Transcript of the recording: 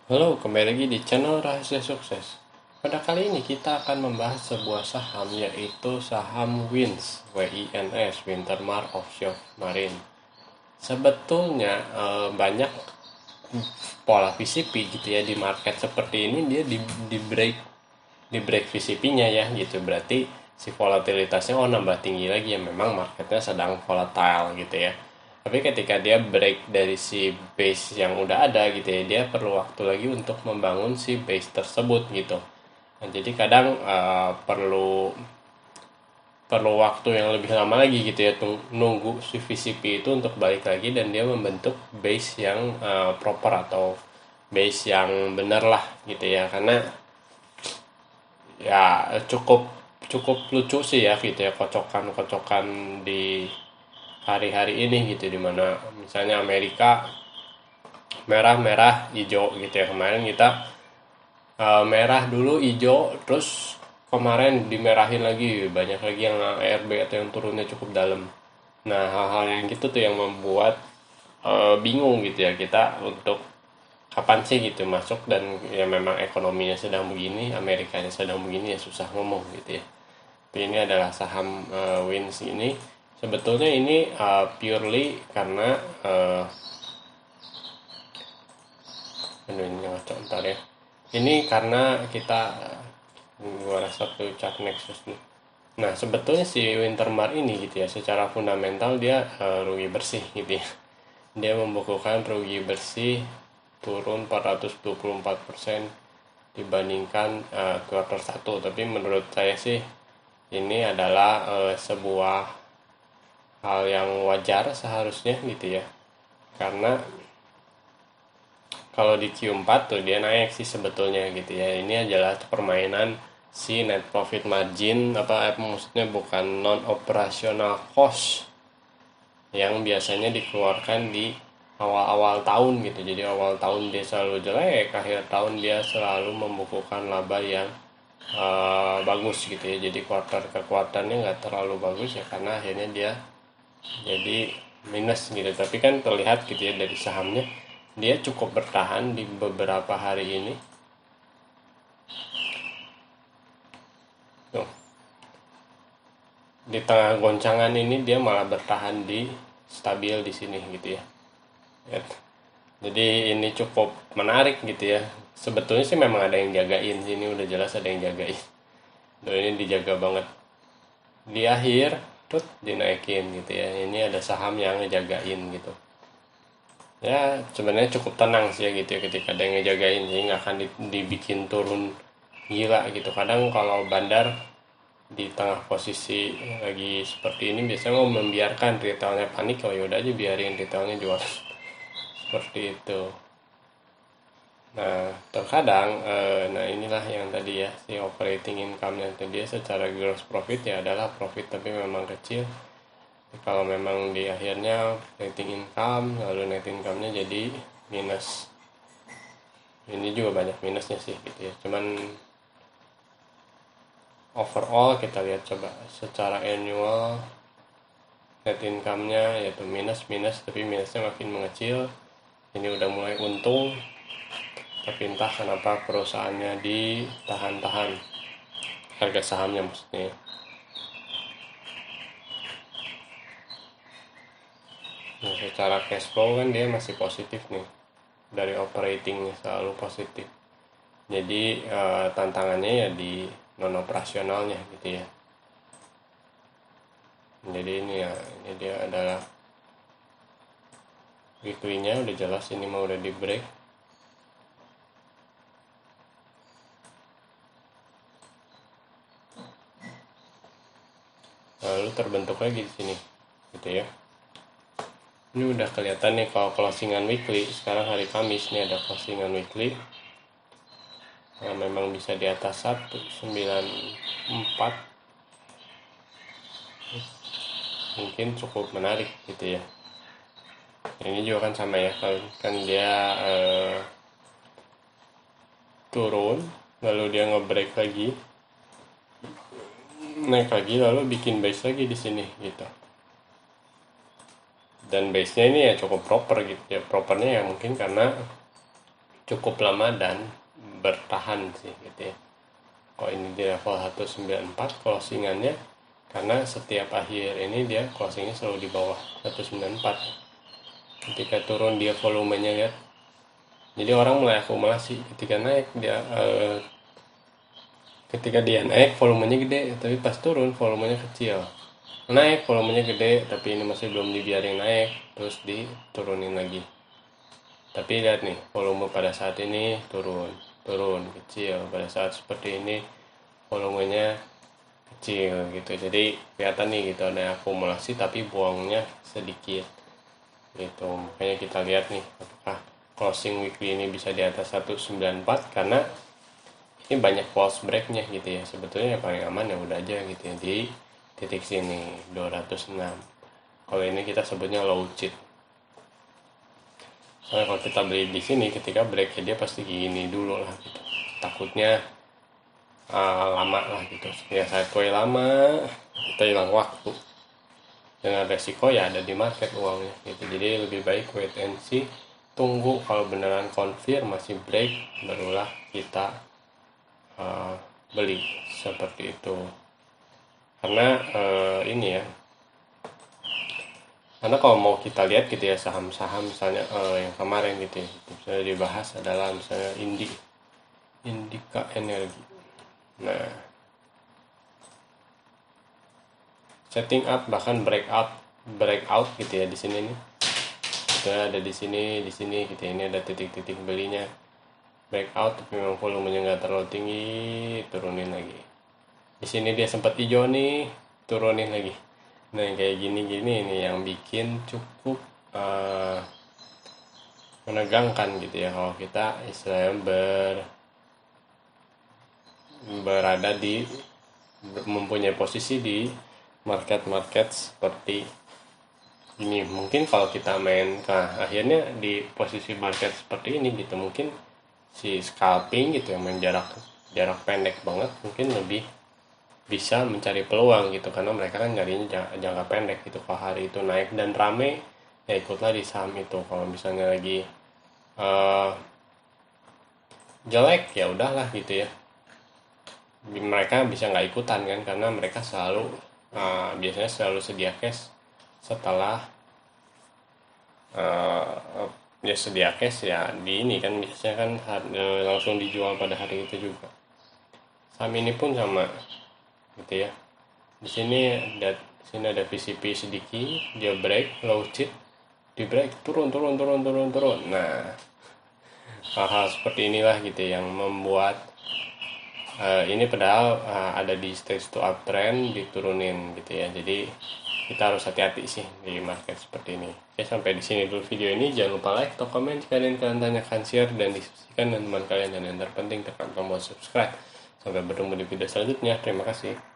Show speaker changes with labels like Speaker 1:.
Speaker 1: Halo, kembali lagi di channel Rahasia Sukses. Pada kali ini kita akan membahas sebuah saham yaitu saham WINS, WINS, Wintermar Offshore Marine. Sebetulnya banyak pola VCP gitu ya di market seperti ini dia di break VCP-nya ya gitu. Berarti si volatilitasnya nambah tinggi lagi ya, memang marketnya sedang volatile gitu ya. Tapi ketika dia break dari si base yang udah ada gitu ya, dia perlu waktu lagi untuk membangun si base tersebut gitu. Nah, jadi kadang perlu perlu waktu yang lebih lama lagi gitu ya, nunggu si VCP itu untuk balik lagi dan dia membentuk base yang proper atau base yang benar lah gitu ya. Karena ya cukup cukup lucu sih ya gitu ya, kocokan-kocokan di hari-hari ini gitu, dimana misalnya Amerika merah-merah hijau gitu ya. Kemarin kita merah dulu hijau, terus kemarin dimerahin lagi, banyak lagi yang ARB atau yang turunnya cukup dalam. Nah, hal-hal yang gitu tuh yang membuat bingung gitu ya kita untuk kapan sih gitu masuk. Dan ya memang ekonominya sedang begini, Amerikanya sedang begini, ya susah ngomong gitu ya. Tapi ini adalah saham Wins ini. Sebetulnya ini purely karena aduh ini ngacak ntar ya. Ini karena kita gua rasa tuh chart Nexus nih. Nah, sebetulnya si Wintermar ini gitu ya, secara fundamental dia rugi bersih gitu ya. Dia membukukan rugi bersih turun 424% dibandingkan kuartal 1. Tapi menurut saya sih ini adalah sebuah hal yang wajar seharusnya gitu ya. Karena kalau di Q4 tuh dia naik sih sebetulnya gitu ya. Ini adalah permainan si net profit margin, apa maksudnya bukan non operational cost yang biasanya dikeluarkan di awal-awal tahun gitu. Jadi awal tahun dia selalu jelek, akhir tahun dia selalu membukukan laba yang bagus gitu ya. Jadi kuartal ke kuartalnya nggak terlalu bagus ya, karena akhirnya dia jadi minus gitu. Tapi kan terlihat gitu ya dari sahamnya, dia cukup bertahan di beberapa hari ini tuh. Di tengah goncangan ini dia malah bertahan di stabil di sini gitu ya. Jadi ini cukup menarik gitu ya. Sebetulnya sih memang ada yang jagain, ini udah jelas ada yang jagain. Dan ini dijaga banget. Di akhir tuh dinaikin gitu ya. Ini ada saham yang ngejagain gitu. Ya sebenarnya cukup tenang sih ya gitu ya, ketika ada yang ngejagain sih nggak akan dibikin turun gila gitu. Kadang kalau bandar di tengah posisi lagi seperti ini biasanya mau membiarkan retailnya panik, oh yaudah aja biarin retailnya jual seperti itu. Nah terkadang nah inilah yang tadi ya, si operating income yang tadi ya, secara gross profit ya adalah profit tapi memang kecil. Kalau memang di akhirnya netting income, lalu net income-nya jadi minus, ini juga banyak minusnya sih gitu ya. Cuman overall kita lihat coba secara annual net income-nya yaitu minus minus, tapi minusnya makin mengecil. Ini udah mulai untung, tapi entah kenapa perusahaannya ditahan-tahan, harga sahamnya maksudnya. Nah, secara cash flow kan dia masih positif nih, dari operatingnya selalu positif. Jadi tantangannya ya di non operasionalnya gitu ya. Jadi ini ya, ini dia adalah weekly-nya udah jelas, ini mau udah di break. Lalu terbentuk lagi di sini gitu ya. Ini udah kelihatan nih kalau closingan weekly. Sekarang hari Kamis nih ada closingan weekly. Nah, memang bisa di atas 194, mungkin cukup menarik gitu ya. Ini juga kan sama ya, kan dia turun lalu dia ngebreak lagi, naik lagi lalu bikin base lagi di sini gitu. Dan base nya ini ya cukup proper gitu ya. Propernya ya mungkin karena cukup lama dan bertahan sih gitu ya. Kalau ini di level 194 closingannya, karena setiap akhir ini dia closingnya selalu di bawah 194. Ketika turun dia volumenya lihat, jadi orang mulai akumulasi. Ketika dia naik volumenya gede, tapi pas turun volumenya kecil. Naik volumenya gede, tapi ini masih belum dibiarin naik, terus diturunin lagi. Tapi lihat nih, volume pada saat ini turun kecil. Pada saat seperti ini volumenya kecil gitu. Jadi kelihatan nih gitu, ada akumulasi tapi buangnya sedikit gitu. Makanya kita lihat nih apakah closing weekly ini bisa di atas 194, karena ini banyak false breaknya gitu ya. Sebetulnya yang paling aman ya udah aja gitu ya di titik sini 206. Kalau ini kita sebutnya low cheat. Soalnya kalau kita beli di sini, ketika break dia pasti gini dulu lah gitu. Takutnya lama lah gitu. Ya sideway lama, kita hilang waktu. Dengan resiko ya ada di market uangnya gitu. Jadi lebih baik wait and see, tunggu kalau beneran konfirmasi break, barulah kita beli seperti itu. Karena ini ya, karena kalau mau kita lihat gitu ya saham-saham misalnya yang kemarin gitu ya, misalnya dibahas adalah misalnya Indika Energi. Nah, setting up bahkan breakout gitu ya di sini nih. Itu ada di sini gitu ya. Ini ada titik-titik belinya. Breakout tapi memang volumenya nggak terlalu tinggi, turunin lagi. Di sini dia sempat hijau nih, turunin lagi. Nah yang kayak gini-gini ini yang bikin cukup menegangkan gitu ya, kalau kita istilahnya berada di mempunyai posisi di market seperti ini. Mungkin kalau kita main akhirnya di posisi market seperti ini gitu, mungkin si scalping gitu yang main jarak pendek banget mungkin lebih bisa mencari peluang gitu, karena mereka kan nyarinya jangka pendek gitu. Kalau hari itu naik dan rame ya ikutlah di saham itu. Kalau misalnya lagi jelek ya udahlah gitu ya, mereka bisa nggak ikutan kan, karena mereka biasanya selalu sedia cash setelah sedia cash ya di ini kan, biasanya kan langsung dijual pada hari itu juga. Saham ini pun sama gitu ya. Di sini ada VCP sedikit, dia break low cheat, di break turun. Nah, hal-hal seperti inilah gitu yang membuat ini padahal ada di stage to uptrend diturunin gitu ya. Jadi kita harus hati-hati sih di market seperti ini. Oke, sampai di sini dulu video ini. Jangan lupa like atau komen jika ada yang kalian tanyakan, share dan diskusikan dengan teman kalian, dan yang terpenting tekan tombol subscribe. Sampai bertemu di video selanjutnya. Terima kasih.